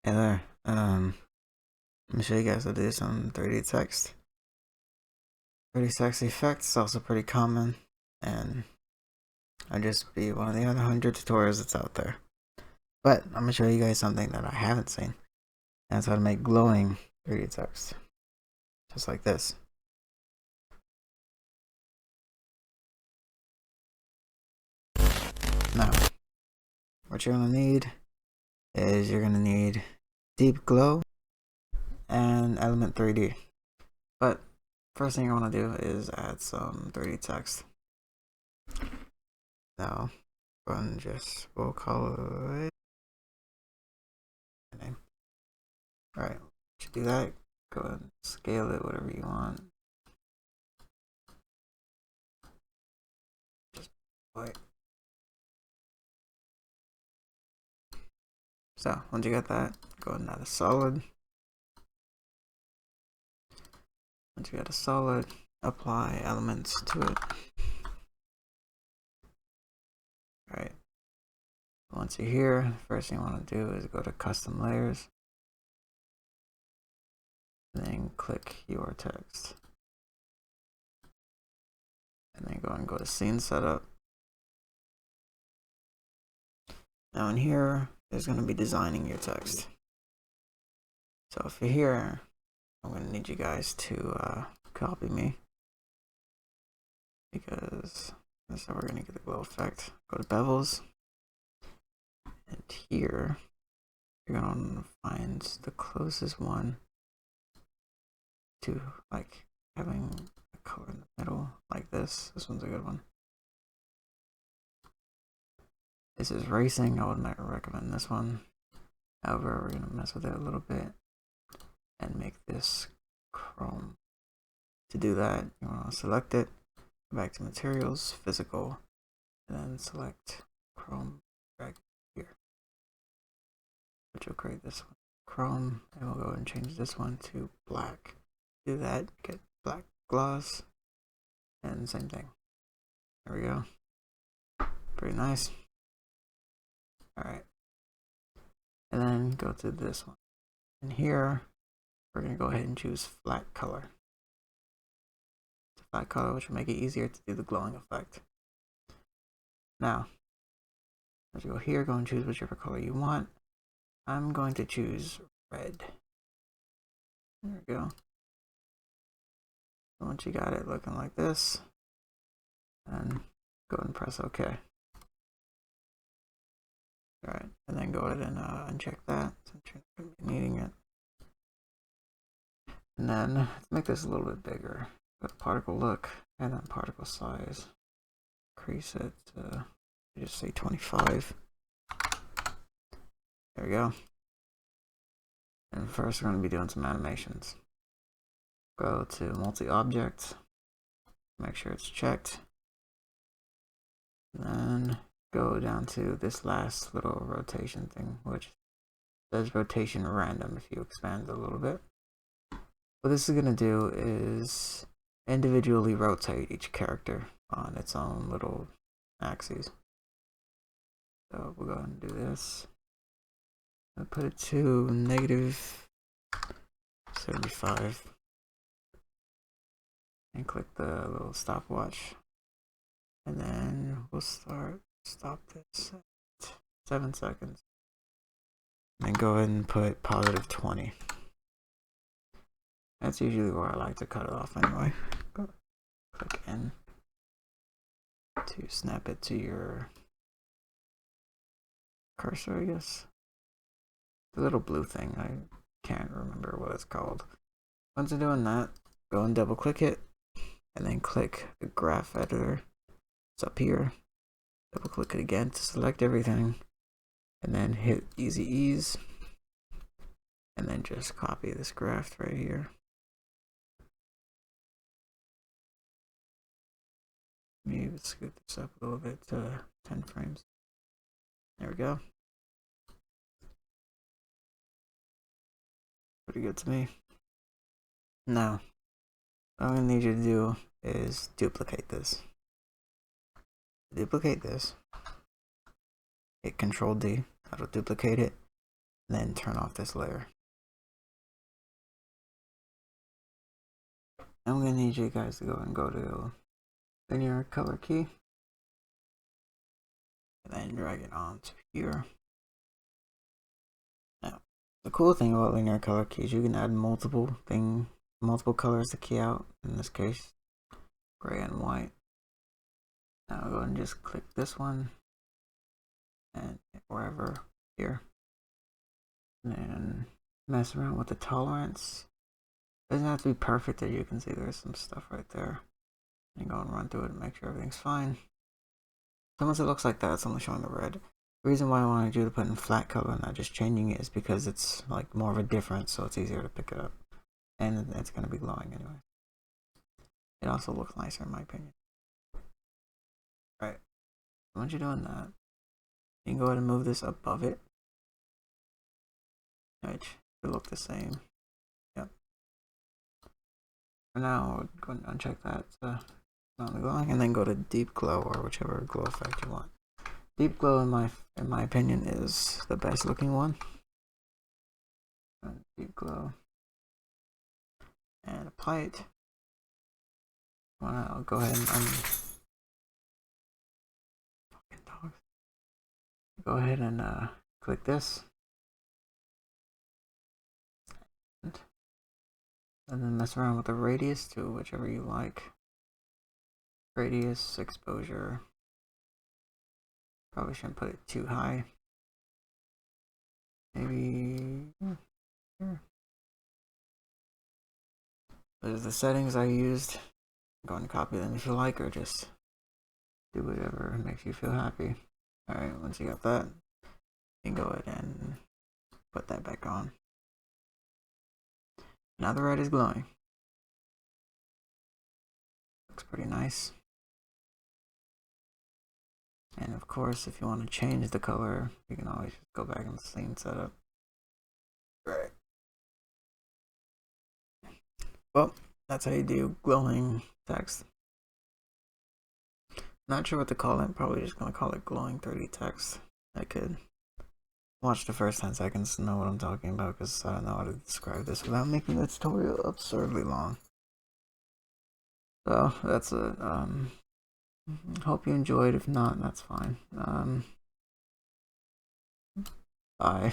Hey there. Let me show you guys how to do some 3D text. 3D text effects is also pretty common, and I'll just be one of the other 100 tutorials that's out there. But I'm gonna show you guys something that I haven't seen. That's how to make glowing 3D text, just like this. Now, what you're gonna need is you're gonna need deep glow and element 3D. But first thing you want to do is add some 3D text. Now, we'll call it name. Alright, to do that, go ahead and scale it whatever you want. Just wait. So once you got that, go ahead and add a solid. Once you got a solid, apply elements to it. Alright. Once you're here, first thing you want to do is go to custom layers. And then click your text. And then go to scene setup. Now in here, there's going to be designing your text. So if you're here, I'm going to need you guys to copy me, because that's how we're going to get the glow effect. Go to bevels, and here you're going to find the closest one to like having a color in the middle, like this. This one's a good one. This is racing. I would recommend this one. However, we're going to mess with it a little bit and make this chrome. To do that, you want to select it, go back to materials, physical, and then select chrome, drag here, which will create this one, chrome, and we'll go and change this one to black. Do that, get black gloss, and same thing. There we go. Pretty nice. Alright. And then go to this one. And here, we're going to go ahead and choose flat color. It's a flat color, which will make it easier to do the glowing effect. Now, as you go here, go and choose whichever color you want. I'm going to choose red. There we go. Once you got it looking like this, and go ahead and press OK. Alright, and then go ahead and uncheck that since you're going to be needing it. And then let's make this a little bit bigger. Go to particle look, and then particle size. Increase it to just say 25. There we go. And first we're going to be doing some animations. Go to multi-object, make sure it's checked. And then go down to this last little rotation thing, which says rotation random if you expand it a little bit. What this is going to do is individually rotate each character on its own little axes. So we'll go ahead and do this. I'll put it to negative 75. And click the little stopwatch. And then we'll stop this at 7 seconds. And go ahead and put positive 20. That's usually where I like to cut it off anyway. Click N to snap it to your cursor, I guess. The little blue thing, I can't remember what it's called. Once you're doing that, go and double click it, and then click the graph editor. It's up here. Double click it again to select everything, and then hit easy ease, and then just copy this graph right here. Maybe scoot this up a little bit to 10 frames. There we go. Pretty good to me. Now, what I'm going to need you to do is duplicate this. To duplicate this, hit Control D, that'll duplicate it. and then turn off this layer. I'm gonna need you guys to go and go to linear color key, and then drag it onto here. Now, the cool thing about linear color key is you can add multiple colors to key out. In this case, gray and white. Now go and just click this one and wherever here, and then mess around with the tolerance. It doesn't have to be perfect, as you can see there's some stuff right there. And go and run through it and make sure everything's fine. So once it looks like that, it's only showing the red. The reason why I wanted you to put in flat color and not just changing it is because it's like more of a difference, so it's easier to pick it up. And it's going to be glowing anyway. It also looks nicer in my opinion. Alright, once you're doing that, you can go ahead and move this above it, which should look the same. Yep. For now, go ahead and uncheck that. Not glowing, and then go to deep glow or whichever glow effect you want. Deep glow, in my opinion, is the best looking one. Deep glow, and apply it. I'll go ahead and go ahead and click this, and then mess around with the radius to whichever you like. Radius, exposure. Probably shouldn't put it too high. Maybe here. Those are the settings I used. Go and copy them if you like, or just do whatever makes you feel happy. Alright, once you got that, you can go ahead and put that back on. Now the red is glowing. Looks pretty nice. And of course, if you want to change the color, you can always just go back in the scene setup. Right. Well, that's how you do glowing text. Not sure what to call it. Probably just gonna call it glowing 3D text. I could watch the first 10 seconds to know what I'm talking about, because I don't know how to describe this without making the tutorial absurdly long. So that's it. Hope you enjoyed. If not, that's fine. Bye.